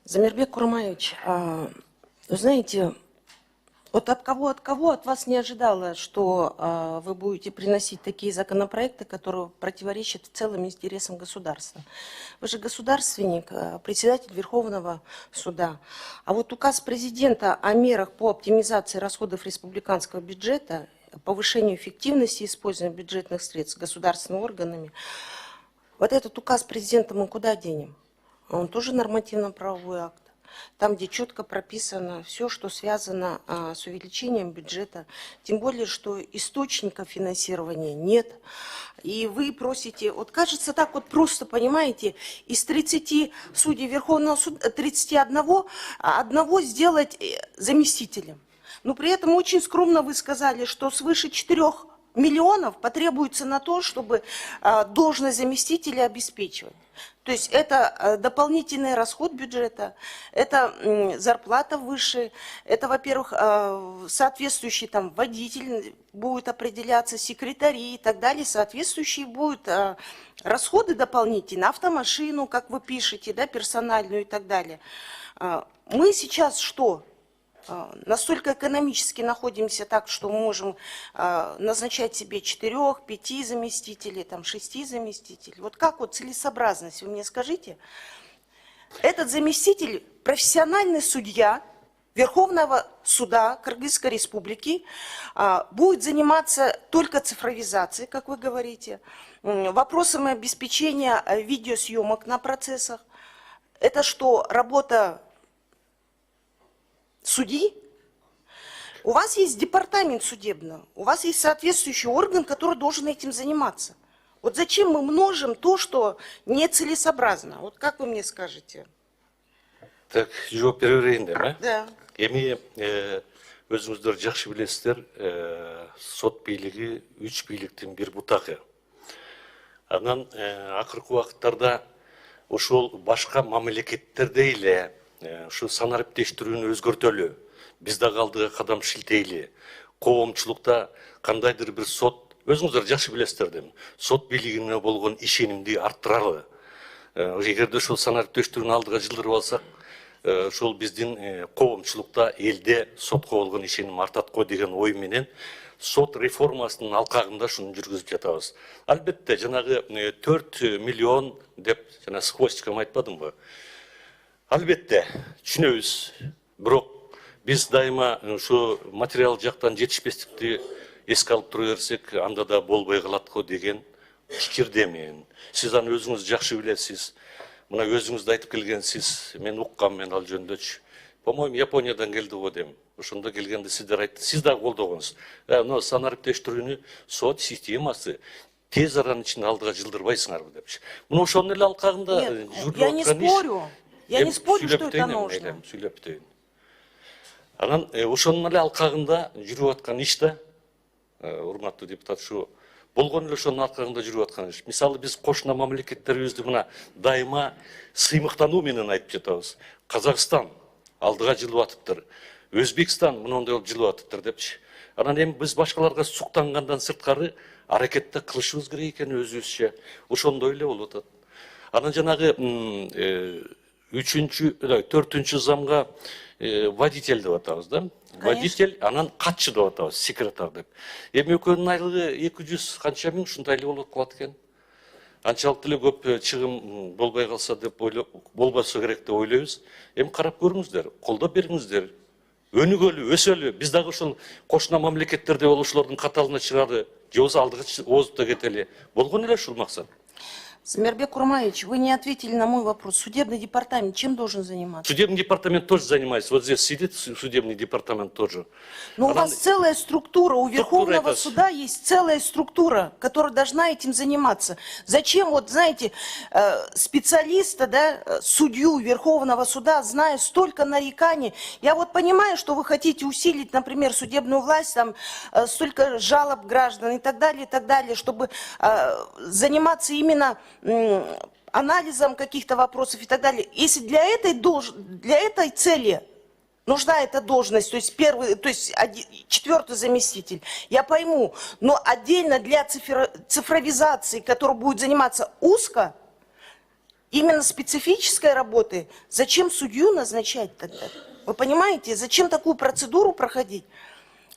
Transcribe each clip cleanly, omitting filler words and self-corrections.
Замирбек Курмаевич, вы знаете, вот от кого от вас не ожидала, что вы будете приносить такие законопроекты, которые противоречат целым интересам государства. Вы же государственник, председатель Верховного суда. А вот указ президента о мерах по оптимизации расходов республиканского бюджета, повышению эффективности использования бюджетных средств государственными органами, вот этот указ президента мы куда денем? Он тоже нормативно-правовой акт. Там, где четко прописано все, что связано с увеличением бюджета. Тем более, что источника финансирования нет. И вы просите, вот кажется так вот просто, понимаете, из 30 судей Верховного суда, 31 одного сделать заместителем. Но при этом очень скромно вы сказали, что свыше 4 миллионов потребуется на то, чтобы должность заместителя обеспечивать. То есть это дополнительный расход бюджета, это зарплата выше, это, во-первых, соответствующий там водитель будет определяться, секретари и так далее, соответствующие будут расходы дополнительные, автомашину, как вы пишете, да, персональную и так далее. Мы сейчас что? Настолько экономически находимся так, что мы можем назначать себе 4-5 заместителей, там, 6 заместителей. Вот как вот целесообразность, вы мне скажите? Этот заместитель профессиональный судья Верховного суда Кыргызской республики, будет заниматься только цифровизацией, как вы говорите, вопросами обеспечения видеосъемок на процессах. Это что, работа судьи? У вас есть департамент судебного, у вас есть соответствующий орган, который должен этим заниматься. Вот зачем мы множим то, что нецелесообразно? Вот как вы мне скажете? Так, жооп бере берейин дейм, э? Да. Эми өзүңүздөр жакшы билесиздер, сот бийлиги 3 бийликтин бир бутагы. Анан акыркы убакыттарда ошол башка мамлекеттерде эле ушу санариптештирүүнү өзгөртөлү, биз дагы алдыга кадам шилтейли, коомчулукта кандайдыр бир сот, өзүңүздөр жакшы билесиздер дейм, сот бийлигине болгон ишенимди арттыралы. Эгерде ошол санариптештирүүнү алдыга жылдырып алсак, ошол биздин коомчулукта элде сотко болгон ишеним артат го деген ой менен сот реформасынын алкагында шуну жүргүзүп жатабыз. Албетте жанагы 4 миллион деп жана с хвостиком айтпадымбы? Албетте түшүнөбүз, бирок биз дайыма ушу материал жактан жетишпестикти эске алып тура берсек, анда да болбой калат го деген пикирдемин. Сиз аны өзүңүз жакшы билесиз. Мына өзүңүздү айтып келгенсиз, мен уккам, мен ал жөндөчү. По-моему, Япониядан келди го дейм. Ошондо келгенде сиздер айтты, сиз дагы колдогонсуз. Мына санариптештирүүнү сот системасы тез аранын ичинде алдыга жылдырбайсыңарбы депчи. Мына ошонун эле алкагында Я не спорю. Я не спорю, что это нужно. Сүйлөп бүтөйүн. Анан ошонун эле алкагында жүрүп аткан иш да, урматтуу депутат, ушу болгон эле ошонун алкагында жүрүп аткан иш. Мисалы биз кошуна мамлекеттерибизди мына дайыма сыймыктануу менен айтып жатабыз. Казакстан алдыга жылып атыптыр. Өзбекстан мындай болуп жылып атыптыр депчи. Анан эми биз башкаларга суктангандан сырткары аракетти кылышыбыз керек экен өзүбүзчө. Ошондой эле болуп атат. Анан жанагы 4-чү замга водитель деп атабыз да. Водитель, анан катчы деп атабыз, секретарь деп. Эми экөөнүн айлыгы 200 канча миң ушундай эле болуп калат экен. Анчалык эле көп чыгым болбой калса деп болбосо керек деп ойлойбуз. Эми карап көрүңүздөр, колдоп бериңиздер. Өнүгөлү, өсөлү. Биз дагы ошол кошуна мамлекеттерде болушулардын катарына чыгалы, же болбосо алдыга озуп да кетели. Болгон эле ушул максат. Замирбек Курмаевич, вы не ответили на мой вопрос. Судебный департамент чем должен заниматься? Судебный департамент тоже занимается. Вот здесь сидит судебный департамент тоже. Но у вас целая структура, у Верховного суда есть целая структура, которая должна этим заниматься. Зачем, вот знаете, специалиста, да, судью Верховного суда, зная столько нареканий, я вот понимаю, что вы хотите усилить, например, судебную власть, там столько жалоб граждан и так далее, чтобы заниматься именно анализом каких-то вопросов и так далее. Если для этой цели нужна эта должность, то есть четвертый заместитель, я пойму, но отдельно для цифровизации, которая будет заниматься узко, именно специфической работы, зачем судью назначать тогда? Вы понимаете, зачем такую процедуру проходить?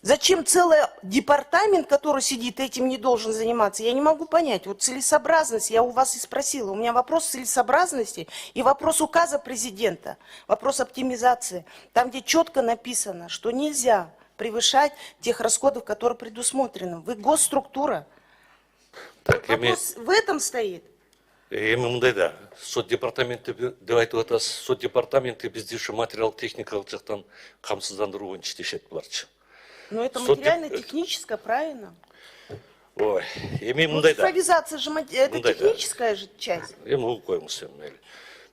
Зачем целый департамент, который сидит, этим не должен заниматься? Я не могу понять. Вот целесообразность, я у вас и спросила. У меня вопрос целесообразности и вопрос указа президента. Вопрос оптимизации. Там, где четко написано, что нельзя превышать тех расходов, которые предусмотрены. Вы госструктура. Так, Вопрос в этом стоит. Эми мындай да, сот департаменти деп айтып атасыз, сот департаменти бизди ушу материалдык техникалык жактан камсыздандыруу боюнча иштешет буларчы. Но это Сот материально-техническое, правильно? Ой, эми Ну, мындай да. цифровизация же это Мындай да. техническая же часть. Эми угуп коюңуз эми мейли.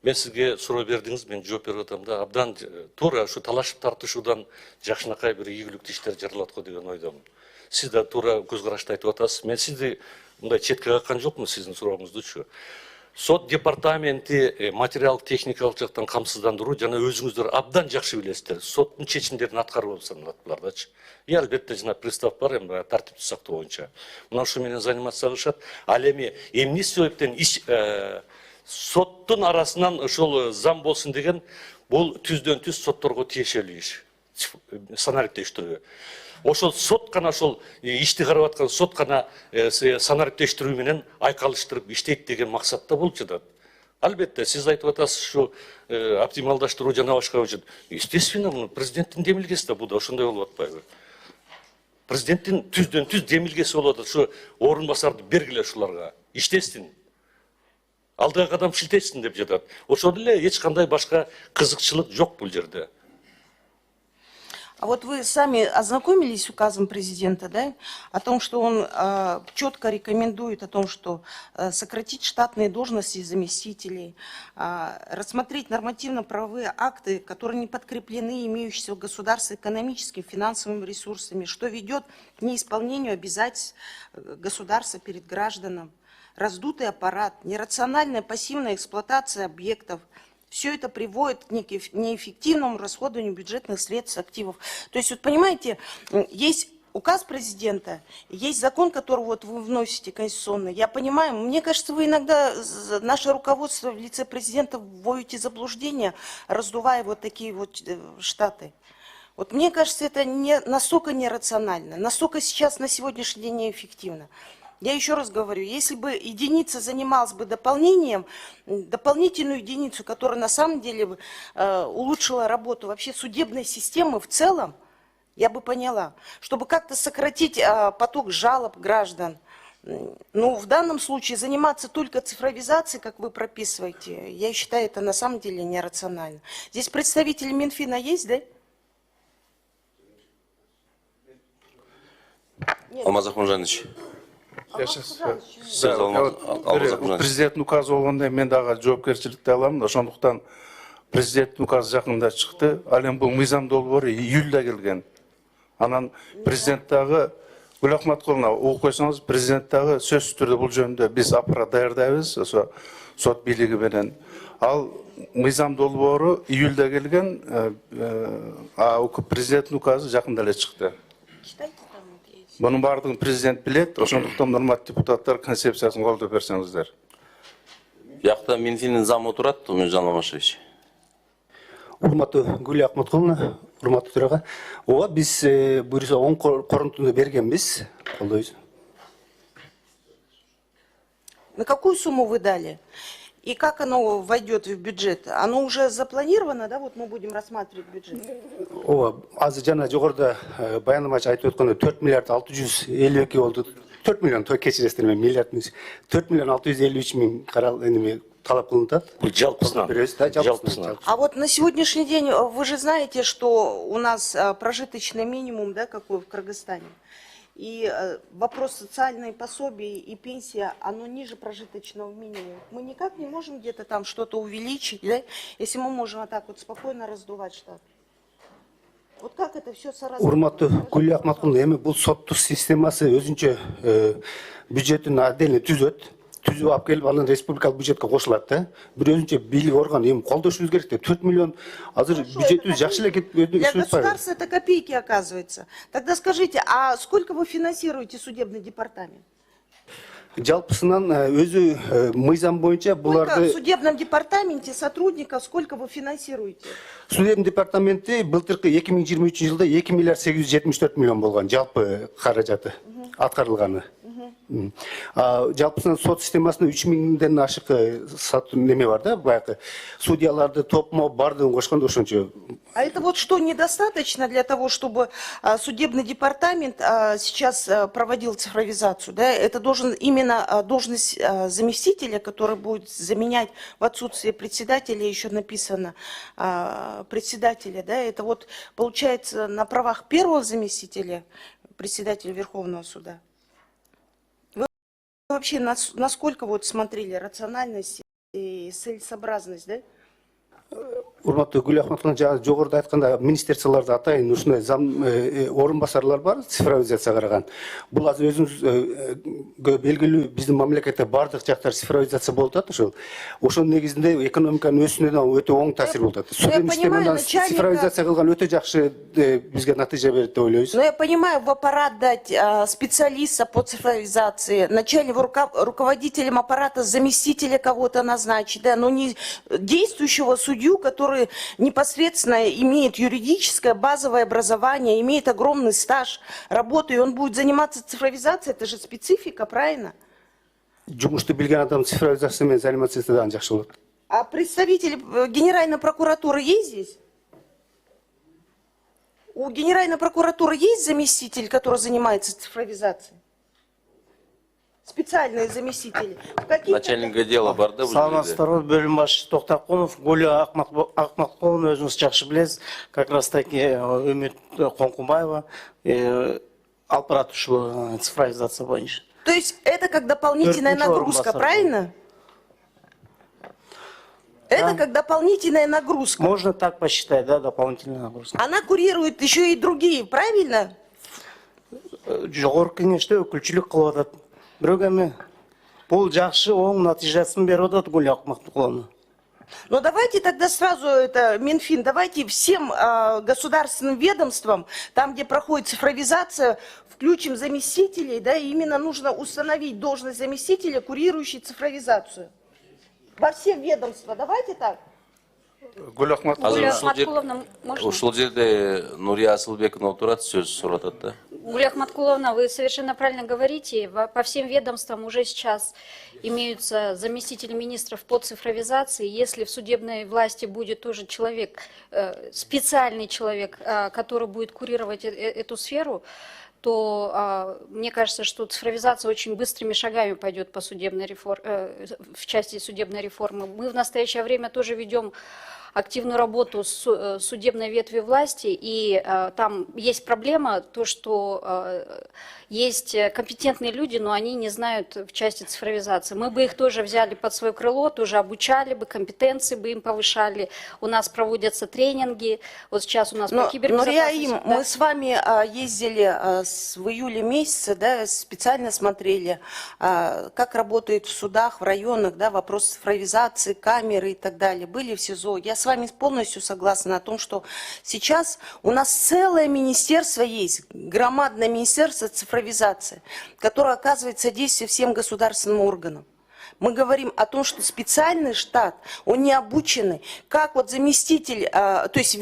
Мен сизге суроо бердиңиз, мен жооп берип атам да, абдан туура ушу талашып тартышуудан жакшынакай бир ийгиликтүү иштер жаралат го деген ойдомун. Сиз да туура көз карашты айтып атасыз. Мен сизди мындай четке каккан жокмун сиздин сурооңуздучу. Сот департаменти материалдык техникалык жактан камсыздандыруу жана өзүңүздөр абдан жакшы билесиздер. Соттун чечимдерин аткаруу болуп саналат булар-дачы. И албетте жана пристав бар, эми тартипти сактоо боюнча. Мына ушу менен заниматься кылышат. Ал эми эмне себептен соттун арасынан ошол зам болсун деген бул түздөн түз сотторго тиешелүү иш. Санариптештирүү. Ошол сот гана ошол ишти карап аткан сот гана санариптештирүү менен айкалыштырып иштейт деген максатта болуп жатат. Албетте сиз айтып атасыз ушу оптималдаштыруу жана башка үчүн. Естественно, муну президенттин демилгеси да бул да ошондой болуп атпайбы? Президенттин түздөн түз демилгеси болуп атат. Ушу орун басарды бергиле ушуларга. Иштесин. Алдыга кадам шилтесин деп жатат. Ошол эле эч кандай башка кызыкчылык жок бул жерде. А вот вы сами ознакомились с указом президента, да, о том, что он четко рекомендует о том, что сократить штатные должности заместителей, рассмотреть нормативно-правовые акты, которые не подкреплены имеющимися в государстве экономическими, финансовыми ресурсами, что ведет к неисполнению обязательств государства перед гражданам, раздутый аппарат, нерациональная пассивная эксплуатация объектов. Все это приводит к неэффективному расходованию бюджетных средств, активов. То есть, вот понимаете, есть указ президента, есть закон, который вот вы вносите конституционный. Я понимаю, мне кажется, вы иногда, наше руководство в лице президента, вводите заблуждение, раздувая вот такие вот штаты. Вот мне кажется, это настолько нерационально, настолько сейчас на сегодняшний день неэффективно. Я еще раз говорю, если бы единица занималась бы дополнением, дополнительную единицу, которая на самом деле улучшила работу вообще судебной системы в целом, я бы поняла, чтобы как-то сократить поток жалоб граждан. Ну, в данном случае заниматься только цифровизацией, как вы прописываете, я считаю, это на самом деле нерационально. Здесь представители Минфина есть, да? Алмаз Ахмажанович. Президенттің указы болғанда мен дағы жоопкерчиликти аламын. Ошондуктан президенттің указы жакында чыкты. Ал эми бул мыйзам долбоору июлда келген. Анан президент дагы Гүл Ахматкуловна окуп койсоңуз, президент дагы сөзсүз түрдө бул жөнүндө биз аппарат даярдайбыз, ошо сот бийлиги менен. Ал мыйзам долбоору июлда келген, президенттің указы жакында эле чыкты. Bunun bardığın prezident bilet, ошондуктан нормат депутаттар концепциясын колдоп берсеңиздер. Бияқта Минфиннин замы турат, Өмүржан Алмашевич. Урматтуу Гүл Ахматкуловна, урматтуу төрага. Ооба, биз буюрса 10 корунтуну бергенбиз, колдойбуз. На какую сумму вы дали? И как оно войдет в бюджет? Оно уже запланировано, да? Вот мы будем рассматривать бюджет. Ооба, азыр жана жогоруда баяндамачы айтып өткөндөй 4 миллиард 652 болду. 4 миллион кечиресиздер мен миллиард 4 миллион 653 миң карал эми талап кылынат. Бул жалпысынан. А вот на сегодняшний день вы же знаете, что у нас прожиточный минимум, да, какой в Кыргызстане. И вопрос социальной пособий и пенсия, оно ниже прожиточного минимума. Мы никак не можем где-то там что-то увеличить, да, если мы можем вот так вот спокойно раздувать штат. Вот как это все соразмерно? Урматтуу Гүл Ахматкуловна, эми бул соттук системасы өзүнчө бюджеттин отдельно түзөт. Түзүп алып келип анан республикалык бюджетке кошулат да. Бир өзүнчө бийлик орган эми колдошубуз керек да. 4 миллион азыр бюджетибиз жакшы эле кетип Для государства это копейки, оказывается. Тогда скажите, а сколько вы финансируете судебный департамент? Жалпысынан өзү мыйзам боюнча Сколько в буларды судебном департаменте сотрудников, сколько вы финансируете? судебный департаменти былтыркы 2023 жылда 2 миллиард 874 миллион болгон жалпы каражаты аткарылганы. Жалпысынан сот системасында 3 миңден ашык неме бар да, баягы судьяларды топмо бардыгын кошкондо ошончо. А это вот что, недостаточно для того, чтобы судебный департамент сейчас проводил цифровизацию? Да? Это должен именно должность заместителя, который будет заменять в отсутствие председателя, еще написано председателя. Да? Это вот получается на правах первого заместителя председателя Верховного суда. Вы вообще насколько вот смотрели рациональность и целесообразность, да? Урматтуу Гүл Ахматовна жана жогоруда айтканда министрликтарды атайын ушундай зам орун басарлар бар цифровизацияга караган. Бул азыр өзүңүз белгилүү биздин мамлекетте бардык жактар цифровизация болуп атат ошол. Ошонун негизинде экономиканын өсүүнүнө да өтө оң таасир болуп атат. Судебный системадан цифровизация кылган өтө жакшы бизге натыйжа берет деп ойлойбуз. Но я понимаю, в аппарат дать специалиста по цифровизации, начальник руководителем аппарата заместителя кого-то назначить, да, но не действующего судью, который непосредственно имеет юридическое базовое образование, имеет огромный стаж работы, и он будет заниматься цифровизацией, это же специфика, правильно? Жумушту билген адам цифровизация менен заниматься этсе да жакшы болот. А представитель Генеральной прокуратуры есть здесь? У Генеральной прокуратуры есть заместитель, который занимается цифровизацией? Специальные заместители. Начальник отдела бар да бул жерде. Саламатсыздарбы, бөлүм башчысы Токтакулов, Гүлү Акматқуловна өзүңүз жакшы билесиз, как раз таки Үмүт Коңкубаева аппарат ушул цифровизация боюнча. То есть это как дополнительная нагрузка, правильно? Это как дополнительная нагрузка. Можно так посчитать, да, дополнительная нагрузка. Она курирует еще и другие, правильно? Жогорку кеңеште өкүлчүлүк кылып атат. Бирок эми бул жакшы оң натыйжасын берип атат Гүлү Акматқуловна. Но давайте тогда сразу, это Минфин, давайте всем государственным ведомствам, там, где проходит цифровизация, включим заместителей, да, и именно нужно установить должность заместителя, курирующей цифровизацию. Во все ведомства, давайте так. Гүл Ахматовна. Ушул жерде Нурия Асылбекова отурат, сөз сурап атат да. Гуля Ахматқуловна, вы совершенно правильно говорите. По всем ведомствам уже сейчас имеются заместители министров по цифровизации. Если в судебной власти будет тоже человек, специальный человек, который будет курировать эту сферу, то мне кажется, что цифровизация очень быстрыми шагами пойдет по судебной реформе, в части судебной реформы. Мы в настоящее время тоже ведем активную работу с судебной ветви власти, и там есть проблема, то, что есть компетентные люди, но они не знают в части цифровизации. Мы бы их тоже взяли под свое крыло, тоже обучали бы, компетенции бы им повышали. У нас проводятся тренинги, вот сейчас у нас по кибербезопасности. Но, мы с вами ездили в июле месяце, да, специально смотрели, как работает в судах, в районах, да, вопрос цифровизации, камеры и так далее. Были в СИЗО. Я с вами полностью согласна о том, что сейчас у нас целое министерство есть, громадное министерство цифровизации, которое оказывает содействие всем государственным органам. Мы говорим о том, что специальный штат, он не обученный, как вот заместитель, то есть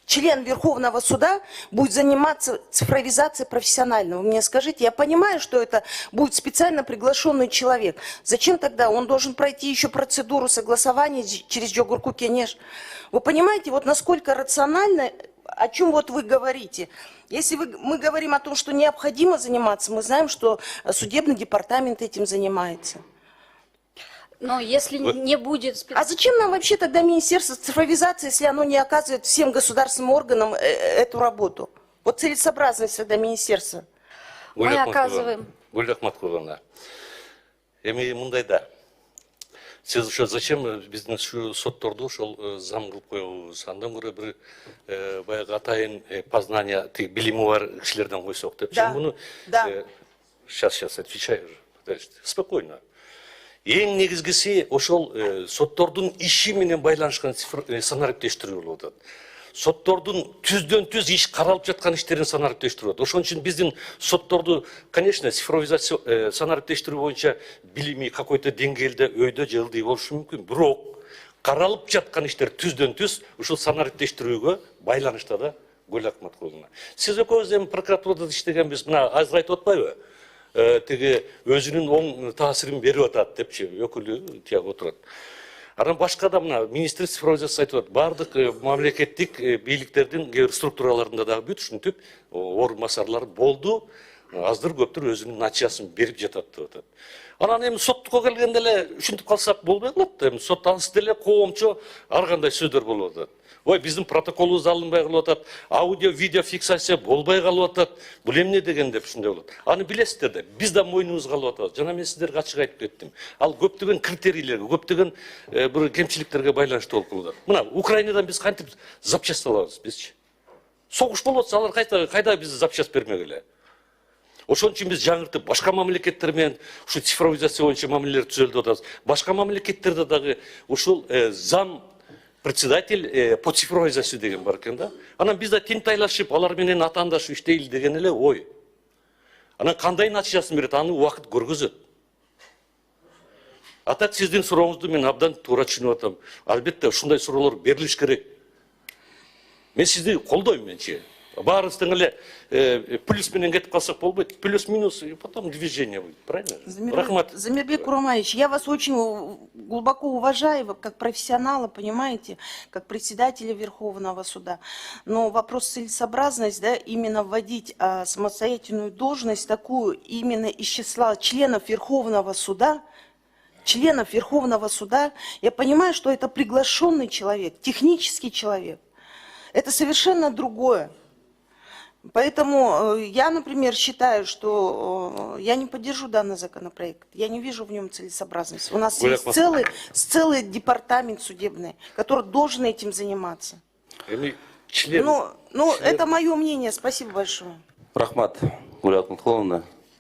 член Верховного суда будет заниматься цифровизацией профессионально. Вы мне скажите, я понимаю, что это будет специально приглашенный человек. Зачем тогда? Он должен пройти еще процедуру согласования через Жогорку Кенеш. Вы понимаете, вот насколько рационально, о чем вот вы говорите. Если мы говорим о том, что необходимо заниматься, мы знаем, что судебный департамент этим занимается. Но если не будет... А зачем нам вообще тогда Министерство цифровизации, если оно не оказывает всем государственным органам эту работу? Вот целесообразность тогда министерства. Мы оказываем... Гүл Ахматқуловна, эми мындай да. Сиз ошо зачем биздин ушу сотторду ошол зам кылып коебуз? Андан көрө бир баягы атайын познания, билими бар кишилерден койсок деп. Да. Сейчас отвечаю уже. Подождите. Спокойно. Эң негизгиси ошол соттордун иши менен байланышкан санариптештирүү болуп атат. соттордун түздөн түз иш каралып жаткан иштерин санариптештирип атат. Ошон үчүн биздин сотторду, конечно, цифровизация санариптештирүү боюнча билими какой-то деңгээлде өйдө же ылдый болушу мүмкүн. Бирок каралып жаткан иштер түздөн түз ушул санариптештирүүгө байланышта да, Гүл Акматкуловна. Сиз экөөбүз эми прокуратурада иштегенбиз, мына азыр айтып атпайбы? Тиги өзүнүн оң таасирин берип атат депчи, өкүлү тияк отурат. Анан башка да мына министр цифровизация айтып атат. Бардык мамлекеттик бийликтердин кээ бир структураларында дагы бүт ушинтип орун басарлар болду. Аздыр көптүр өзүнүн натыйжасын берип жатат деп атат. Анан эми соттукка келгенде эле ушинтип калсак болбой калат. Эми сот алыс деле коомчу ар кандай сөздөр болуп атат. Ой, биздин протоколубуз алынбай калып атат, аудио, видео фиксация болбой калып атат. Бул эмне деген деп ушундай болот. Аны билесиздер да, биз да мойнубузга алып атабыз. Жана мен сиздерге ачык айтып кеттим. Ал көптөгөн критерийлерге, көптөгөн бир кемчиликтерге байланыштуу болуп калат. Мына Украинадан биз кантип запчасть алабыз бизчи? Согуш болуп атса, алар кайда биз запчасть бермегиле? Ошон үчүн биз жаңыртып башка мамлекеттер менен ушу цифровизация боюнча мамилелер түзөлтүп атабыз. Башка мамлекеттерде дагы ушул зам председатель по цифровизации деген бар экен да. Анан биз да тентайлашып, алар менен атаандашып иштейли деген эле ой. Анан кандай натыйжасын берет, аны убакыт көргөзөт. А так сиздин сурооңузду мен абдан туура түшүнүп атам. Албетте ушундай суроолор берилиш керек. Мен сизди колдойм менчи. Баарыбыздын эле плюс менен кетип калсак болбойт. Плюс-минус, и потом движение будет, правильно? Рахмат. Замирбек Курамаевич, я вас очень глубоко уважаю, вы как профессионала, понимаете, как председателя Верховного суда. Но вопрос целесообразность, да, именно вводить самостоятельную должность, такую именно из числа членов Верховного суда, я понимаю, что это приглашенный человек, технический человек. Это совершенно другое. Поэтому я, например, считаю, что я не поддержу данный законопроект. Я не вижу в нем целесообразности. У нас есть целый департамент судебный, который должен этим заниматься. Ну, это мое мнение. Спасибо большое. Рахмат, Гүл Акматкуловна.